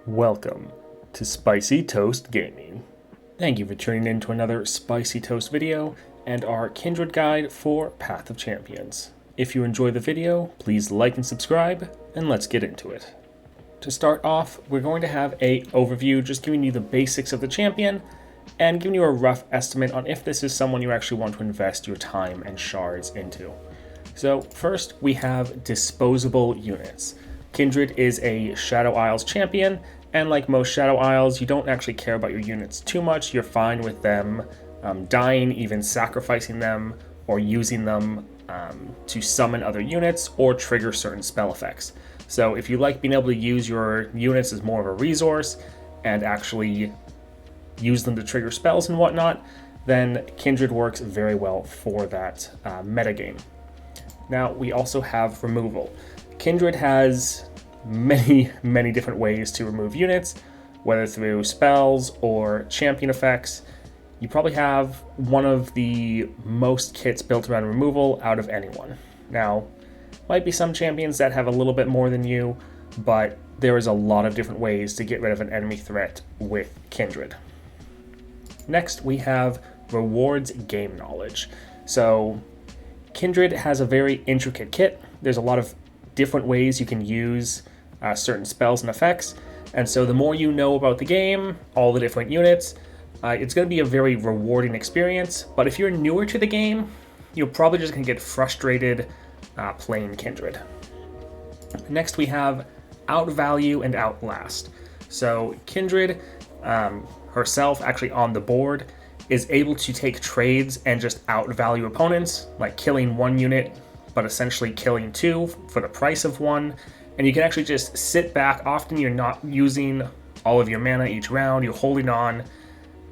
Welcome to Spicy Toast Gaming. Thank you for tuning in to another Spicy Toast video and our Kindred guide for Path of Champions. If you enjoy the video, please like and subscribe, and let's get into it. To start off, we're going to have an overview just giving you the basics of the champion and giving you a rough estimate on if this is someone you actually want to invest your time and shards into. So first, we have disposable units. Kindred is a Shadow Isles champion, and like most Shadow Isles, you don't actually care about your units too much. You're fine with them dying, even sacrificing them, or using them to summon other units or trigger certain spell effects. So if you like being able to use your units as more of a resource and actually use them to trigger spells and whatnot, then Kindred works very well for that metagame. Now, we also have removal. Kindred has many different ways to remove units, whether through spells or champion effects. You probably have one of the most kits built around removal out of anyone. Now, might be some champions that have a little bit more than you, but there is a lot of different ways to get rid of an enemy threat with Kindred. Next, we have rewards game knowledge. So, Kindred has a very intricate kit. There's a lot of different ways you can use certain spells and effects, and so the more you know about the game, all the different units, it's going to be a very rewarding experience. But if you're newer to the game, you're probably just going to get frustrated playing Kindred. Next, we have outvalue and outlast. So Kindred herself, actually on the board, is able to take trades and just outvalue opponents, like killing one unit but essentially killing two for the price of one. And you can actually just sit back. Often you're not using all of your mana each round, you're holding on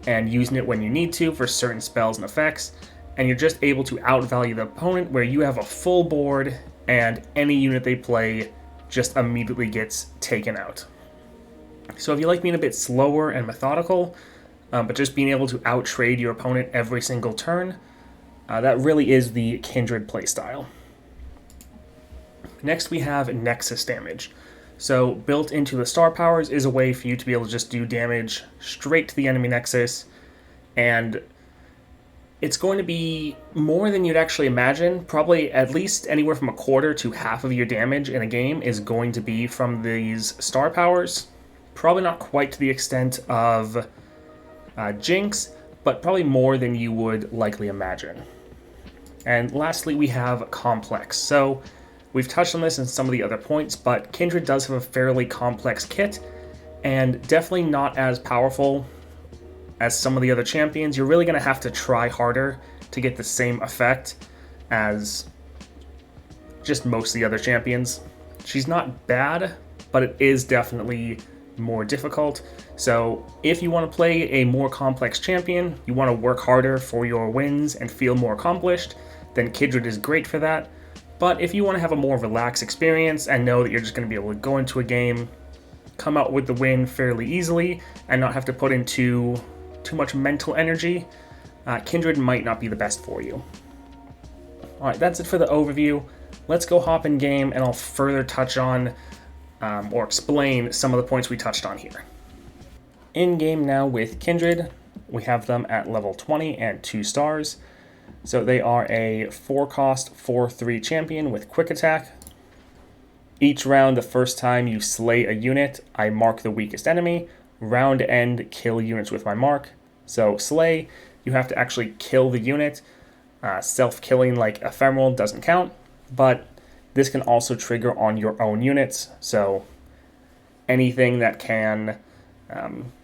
and using it when you need to for certain spells and effects, and you're just able to outvalue the opponent where you have a full board and any unit they play just immediately gets taken out. So if you like being a bit slower and methodical, but just being able to outtrade your opponent every single turn, that really is the Kindred playstyle. Next, we have Nexus damage. So built into the star powers is a way for you to be able to just do damage straight to the enemy Nexus, and it's going to be more than you'd actually imagine. Probably at least anywhere from a quarter to half of your damage in a game is going to be from these star powers. Probably not quite to the extent of Jinx, but probably more than you would likely imagine. And lastly, we have Complex. So we've touched on this in some of the other points, but Kindred does have a fairly complex kit, and definitely not as powerful as some of the other champions. You're really going to have to try harder to get the same effect as just most of the other champions. She's not bad, but it is definitely more difficult. So if you want to play a more complex champion, you want to work harder for your wins and feel more accomplished, then Kindred is great for that. But if you want to have a more relaxed experience and know that you're just going to be able to go into a game, come out with the win fairly easily, and not have to put in too much mental energy, Kindred might not be the best for you. Alright, that's it for the overview. Let's go hop in game, and I'll further touch on or explain some of the points we touched on here. In game now with Kindred, we have them at level 20 and 2 stars. So they are a 4-cost, 4/3 champion with quick attack. Each round, the first time you slay a unit, I mark the weakest enemy. Round end, kill units with my mark. So slay, you have to actually kill the unit. Self-killing like ephemeral doesn't count, but this can also trigger on your own units. So anything that can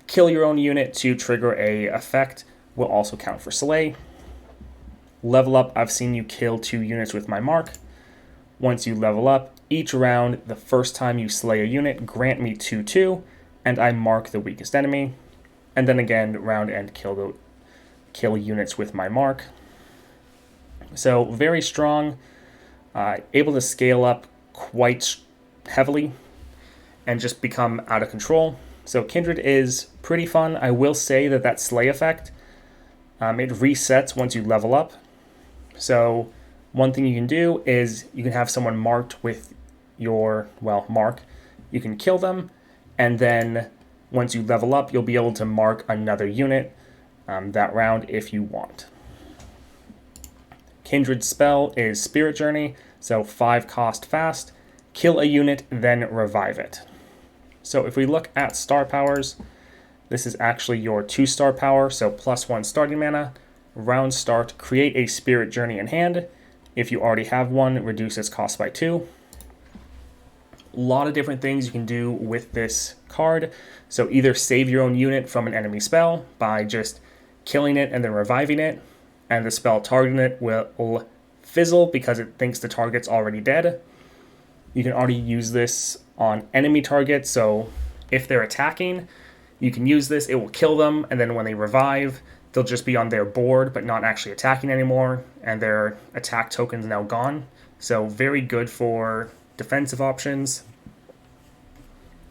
kill your own unit to trigger a effect will also count for slay. Level up, I've seen you kill 2 units with my mark. Once you level up, each round, the first time you slay a unit, grant me 2/2, and I mark the weakest enemy. And then again, round end, kill units with my mark. So very strong, able to scale up quite heavily and just become out of control. So Kindred is pretty fun. I will say that slay effect, it resets once you level up. So one thing you can do is you can have someone marked with your, mark. You can kill them, and then Once you level up, you'll be able to mark another unit that round if you want. Kindred spell is Spirit Journey, so 5 cost fast. Kill a unit, then revive it. So if we look at star powers, this is actually your 2-star power, so +1 starting mana. Round start, create a Spirit Journey in hand. If you already have one, reduce its cost by 2. A lot of different things you can do with this card. So either save your own unit from an enemy spell by just killing it and then reviving it, and the spell targeting it will fizzle because it thinks the target's already dead. You can already use this on enemy targets, so if they're attacking, you can use this, it will kill them, and then when they revive, they'll just be on their board but not actually attacking anymore, and their attack token's now gone. So very good for defensive options.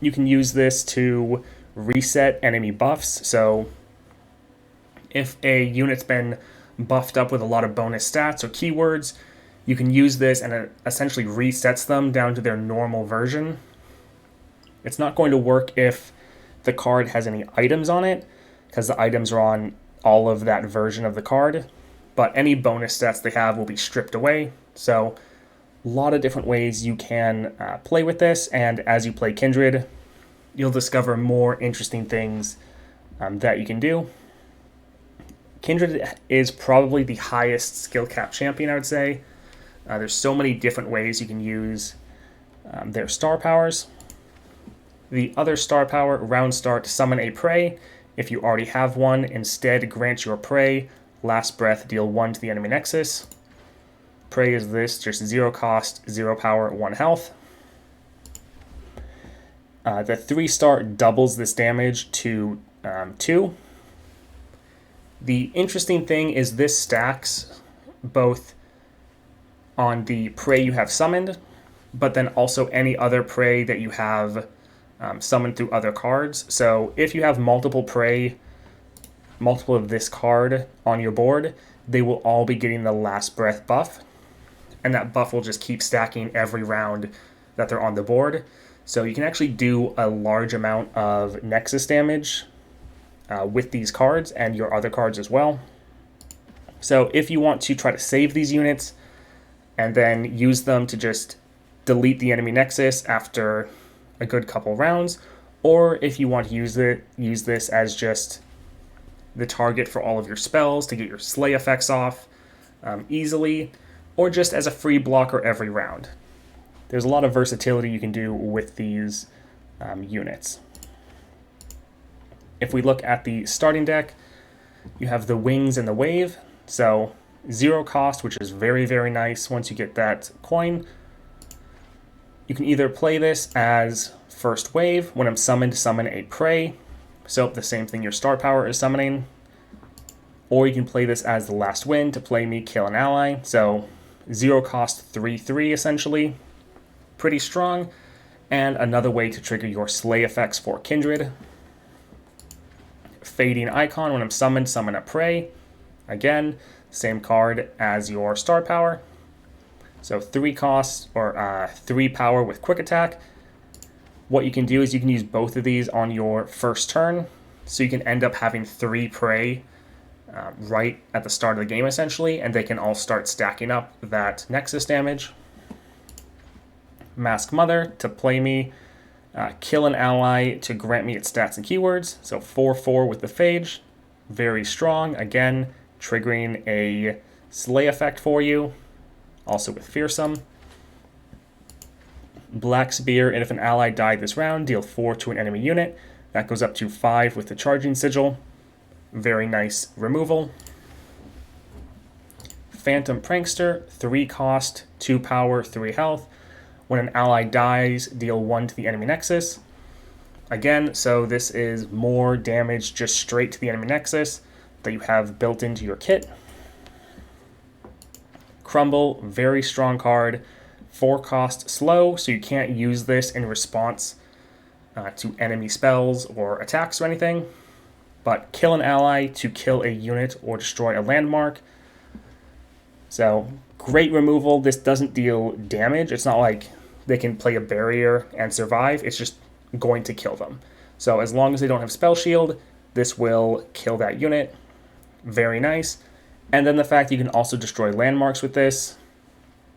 You can use this to reset enemy buffs, so if a unit's been buffed up with a lot of bonus stats or keywords, you can use this and it essentially resets them down to their normal version. It's not going to work if the card has any items on it, because the items are on all of that version of the card, but any bonus stats they have will be stripped away. So a lot of different ways you can play with this, and as you play Kindred, you'll discover more interesting things that you can do. Kindred is probably the highest skill cap champion, I would say. There's so many different ways you can use their star powers. The other star power, round start, summon a prey. If you already have one, instead grant your prey last breath, deal 1 to the enemy nexus. Prey is this, just 0 cost, 0 power, 1 health. The 3-star doubles this damage to 2. The interesting thing is this stacks both on the prey you have summoned, but then also any other prey that you have summoned through other cards. So if you have multiple prey, multiple of this card on your board, they will all be getting the last breath buff, and that buff will just keep stacking every round that they're on the board. So you can actually do a large amount of nexus damage with these cards and your other cards as well. So if you want to try to save these units and then use them to just delete the enemy nexus after a good couple rounds, or if you want to use this as just the target for all of your spells to get your slay effects off easily, or just as a free blocker every round. There's a lot of versatility you can do with these units. If we look at the starting deck, you have the Wings and the Wave, so 0 cost, which is very, very nice once you get that coin. You can either play this as first wave, when I'm summoned, summon a prey, so the same thing your star power is summoning, or you can play this as the last win to play me, kill an ally, so 0 cost 3/3 essentially, pretty strong, and another way to trigger your slay effects for Kindred. Fading Icon, when I'm summoned, summon a prey, again, same card as your star power. So 3 cost, or 3 power with quick attack. What you can do is you can use both of these on your first turn, so you can end up having 3 prey right at the start of the game essentially, and they can all start stacking up that nexus damage. Mask Mother to play me, kill an ally to grant me its stats and keywords, so 4/4 with the Phage, very strong, again triggering a slay effect for you, also with Fearsome. Black Spear, and if an ally died this round, deal 4 to an enemy unit. That goes up to 5 with the Charging Sigil. Very nice removal. Phantom Prankster, 3 cost, 2 power, 3 health. When an ally dies, deal 1 to the enemy nexus. Again, so this is more damage just straight to the enemy nexus that you have built into your kit. Crumble, very strong card. 4 cost slow, so you can't use this in response to enemy spells or attacks or anything. But kill an ally to kill a unit or destroy a landmark. So great removal. This doesn't deal damage. It's not like they can play a barrier and survive. It's just going to kill them. So as long as they don't have Spell Shield, this will kill that unit. Very nice. And then the fact that you can also destroy landmarks with this,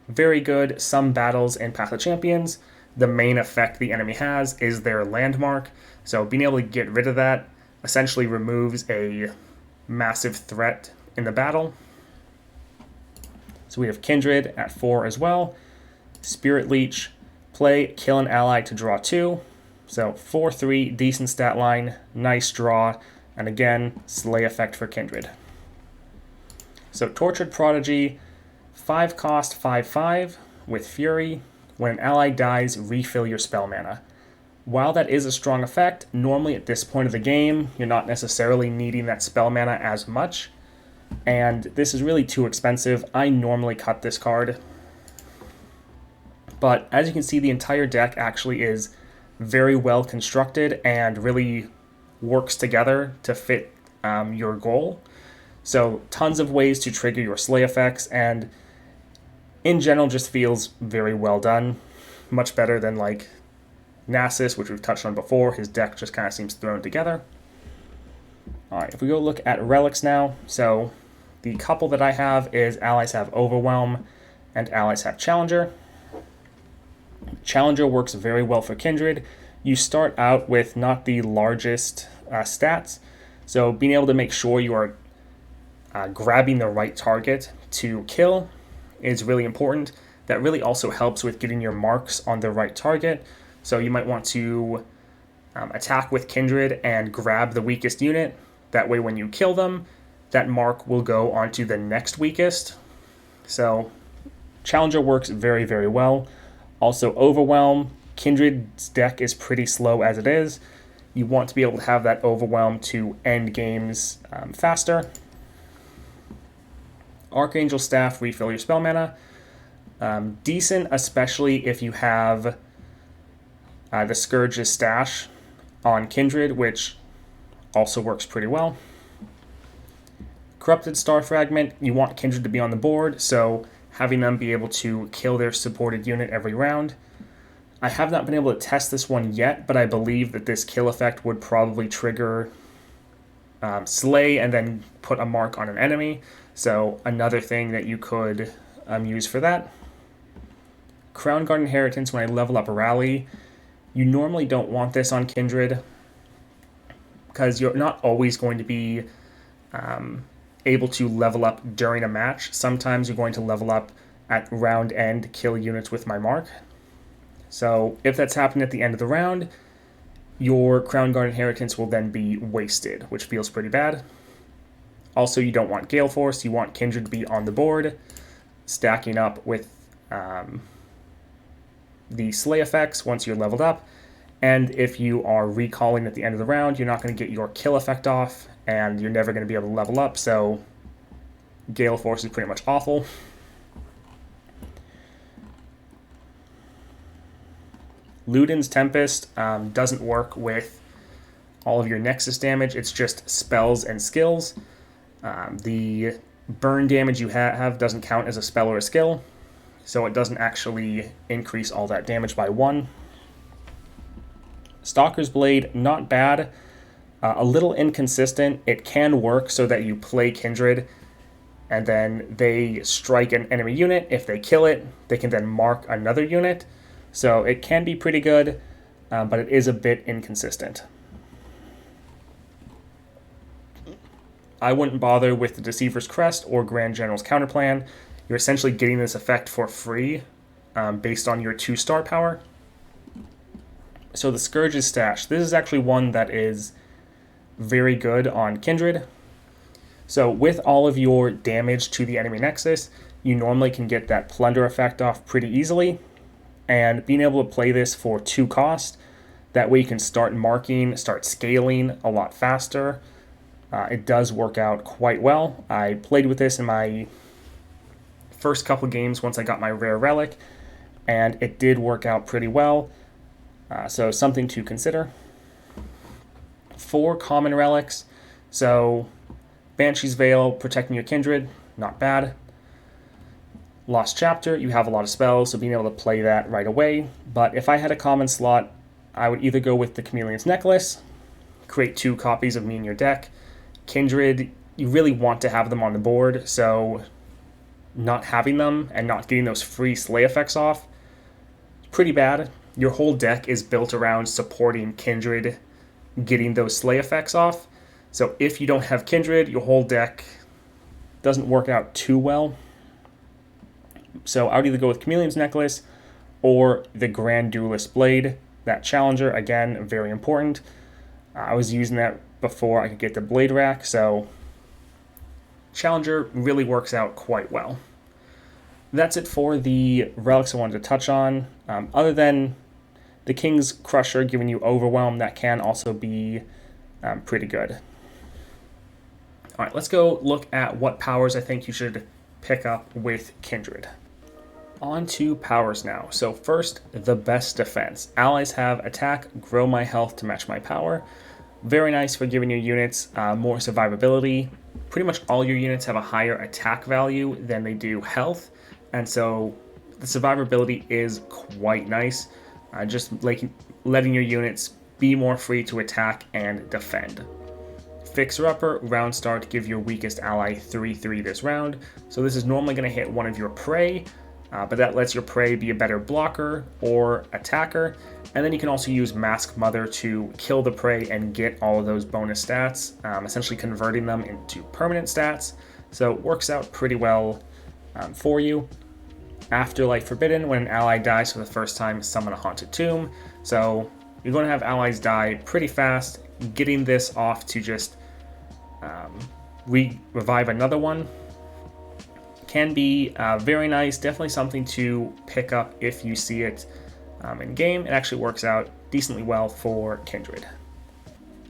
very good. Some battles in Path of Champions, the main effect the enemy has is their landmark. So being able to get rid of that essentially removes a massive threat in the battle. So we have Kindred at 4 as well. Spirit Leech, play, kill an ally to draw 2. So 4/3, decent stat line, nice draw, and again, slay effect for Kindred. So Tortured Prodigy, 5 cost, 5/5 with Fury. When an ally dies, refill your spell mana. While that is a strong effect, normally at this point of the game, you're not necessarily needing that spell mana as much, and this is really too expensive. I normally cut this card, but as you can see, the entire deck actually is very well constructed and really works together to fit your goal. So tons of ways to trigger your slay effects, and in general just feels very well done. Much better than like Nasus, which we've touched on before. His deck just kind of seems thrown together. Alright, if we go look at Relics now, so the couple that I have is allies have Overwhelm and allies have Challenger. Challenger works very well for Kindred. You start out with not the largest stats, so being able to make sure you are grabbing the right target to kill is really important. That really also helps with getting your marks on the right target. So you might want to attack with Kindred and grab the weakest unit. That way when you kill them, that mark will go onto the next weakest. So Challenger works very, very well. Also Overwhelm. Kindred's deck is pretty slow as it is. You want to be able to have that Overwhelm to end games faster. Archangel Staff, refill your spell mana. Decent, especially if you have the Scourge's Stash on Kindred, which also works pretty well. Corrupted Star Fragment, you want Kindred to be on the board, so having them be able to kill their supported unit every round. I have not been able to test this one yet, but I believe that this kill effect would probably trigger Slay and then put a mark on an enemy. So another thing that you could use for that. Crown Guard Inheritance, when I level up a rally, you normally don't want this on Kindred because you're not always going to be able to level up during a match. Sometimes you're going to level up at round end, kill units with my mark. So if that's happening at the end of the round, your Crown Guard Inheritance will then be wasted, which feels pretty bad. Also, you don't want Gale Force. You want Kindred to be on the board, stacking up with the Slay effects once you're leveled up. And if you are recalling at the end of the round, you're not going to get your kill effect off, and you're never going to be able to level up, so Gale Force is pretty much awful. Luden's Tempest doesn't work with all of your Nexus damage. It's just spells and skills. The burn damage you have doesn't count as a spell or a skill, so it doesn't actually increase all that damage by 1. Stalker's Blade, not bad. A little inconsistent. It can work so that you play Kindred, and then they strike an enemy unit. If they kill it, they can then mark another unit. So it can be pretty good, but it is a bit inconsistent. I wouldn't bother with the Deceiver's Crest or Grand General's Counterplan. You're essentially getting this effect for free based on your 2-star power. So the Scourge's Stash. This is actually one that is very good on Kindred. So with all of your damage to the enemy Nexus, you normally can get that Plunder effect off pretty easily. And being able to play this for 2 cost, that way you can start marking, start scaling a lot faster. It does work out quite well. I played with this in my first couple games once I got my rare relic, and it did work out pretty well. So something to consider. 4 common relics. So Banshee's Veil, protecting your Kindred, not bad. Lost Chapter, you have a lot of spells, so being able to play that right away. But if I had a common slot, I would either go with the Chameleon's Necklace, create 2 copies of me in your deck. Kindred, you really want to have them on the board, so not having them and not getting those free slay effects off, pretty bad. Your whole deck is built around supporting Kindred getting those slay effects off. So if you don't have Kindred, your whole deck doesn't work out too well. So I would either go with Chameleon's Necklace or the Grand Duelist Blade. That Challenger, again, very important. I was using that before I could get the Blade Rack, so Challenger really works out quite well. That's it for the relics I wanted to touch on. Other than the King's Crusher giving you Overwhelm, that can also be pretty good. All right, let's go look at what powers I think you should pick up with Kindred. On to powers now. So first, the best defense. Allies have attack, grow my health to match my power. Very nice for giving your units more survivability. Pretty much all your units have a higher attack value than they do health, and so the survivability is quite nice. Just letting your units be more free to attack and defend. Fixer-Upper, round start, give your weakest ally 3/3 this round. So this is normally going to hit one of your prey, but that lets your prey be a better blocker or attacker. And then you can also use Mask Mother to kill the prey and get all of those bonus stats, essentially converting them into permanent stats. So it works out pretty well for you. Afterlife Forbidden, when an ally dies for the first time, summon a Haunted Tomb. So you're going to have allies die pretty fast. Getting this off to just revive another one can be very nice. Definitely something to pick up if you see it in game. It actually works out decently well for Kindred.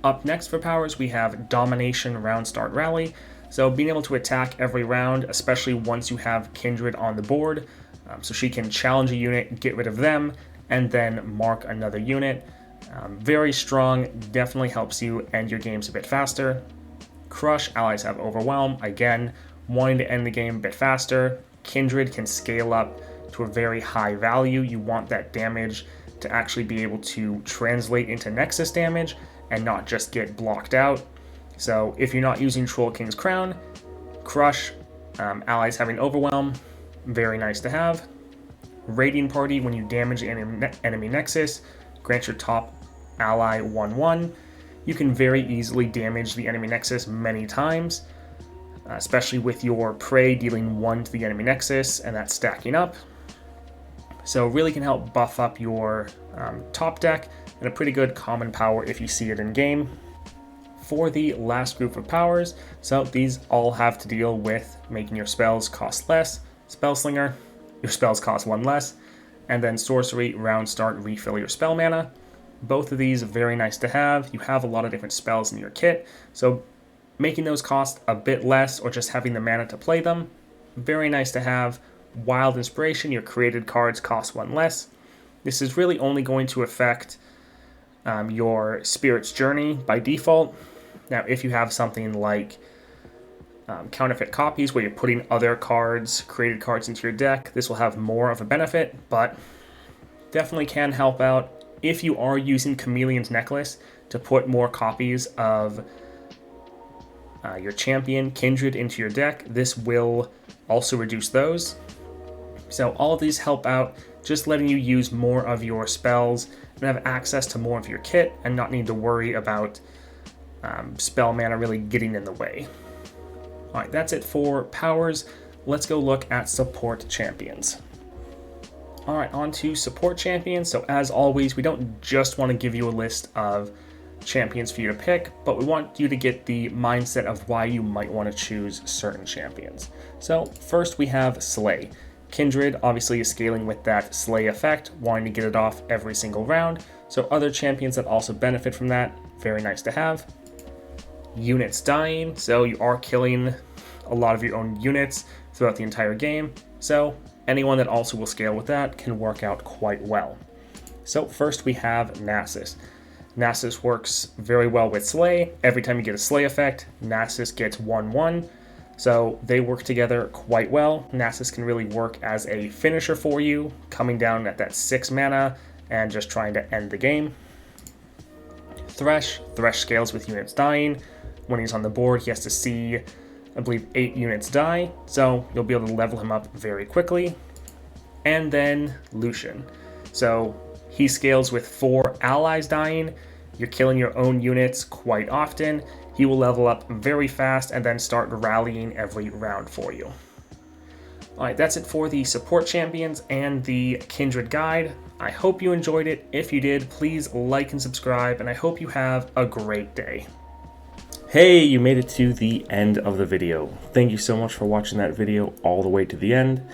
Up next for powers, we have Domination Round Start Rally. So being able to attack every round, especially once you have Kindred on the board, so she can challenge a unit, get rid of them, and then mark another unit. Very strong, definitely helps you end your games a bit faster. Crush, allies have Overwhelm. Again, wanting to end the game a bit faster. Kindred can scale up to a very high value. You want that damage to actually be able to translate into Nexus damage and not just get blocked out. So if you're not using Troll King's Crown, Crush, allies having Overwhelm, very nice to have. Raiding Party, when you damage the enemy Nexus, grant your top ally 1/1. You can very easily damage the enemy Nexus many times, especially with your prey dealing 1 to the enemy Nexus, and that's stacking up. So really can help buff up your top deck, and a pretty good common power if you see it in game. For the last group of powers, so these all have to deal with making your spells cost less. Spellslinger, your spells cost 1 less, and then Sorcery, round start, refill your spell mana. Both of these are very nice to have. You have a lot of different spells in your kit, so making those cost a bit less or just having the mana to play them, very nice to have. Wild Inspiration, your created cards cost 1 less. This is really only going to affect your Spirit's Journey by default. Now, if you have something like counterfeit copies where you're putting other cards, created cards into your deck, this will have more of a benefit, but definitely can help out. If you are using Chameleon's Necklace to put more copies of your champion Kindred into your deck, this will also reduce those. So all of these help out, just letting you use more of your spells and have access to more of your kit and not need to worry about spell mana really getting in the way. Alright, that's it for powers. Let's go look at support champions. Alright, on to support champions. So as always, we don't just want to give you a list of champions for you to pick, but we want you to get the mindset of why you might want to choose certain champions. So first we have Slay. Kindred obviously is scaling with that Slay effect, wanting to get it off every single round. So other champions that also benefit from that, very nice to have. Units dying, so you are killing a lot of your own units throughout the entire game. So anyone that also will scale with that can work out quite well. So first we have Nasus. Nasus works very well with Slay. Every time you get a Slay effect, Nasus gets 1/1. So they work together quite well. Nasus can really work as a finisher for you, coming down at that 6 mana and just trying to end the game. Thresh. Thresh scales with units dying. When he's on the board, he has to see, I believe, 8 units die, so you'll be able to level him up very quickly. And then Lucian. So he scales with 4 allies dying. You're killing your own units quite often. He will level up very fast and then start rallying every round for you. Alright, that's it for the support champions and the Kindred guide. I hope you enjoyed it. If you did, please like and subscribe, and I hope you have a great day. Hey, you made it to the end of the video. Thank you so much for watching that video all the way to the end.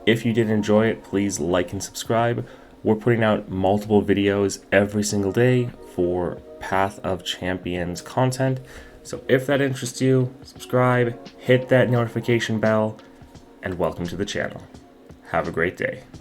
If you did enjoy it, please like and subscribe. We're putting out multiple videos every single day for Path of Champions content. So if that interests you, subscribe, hit that notification bell, and welcome to the channel. Have a great day.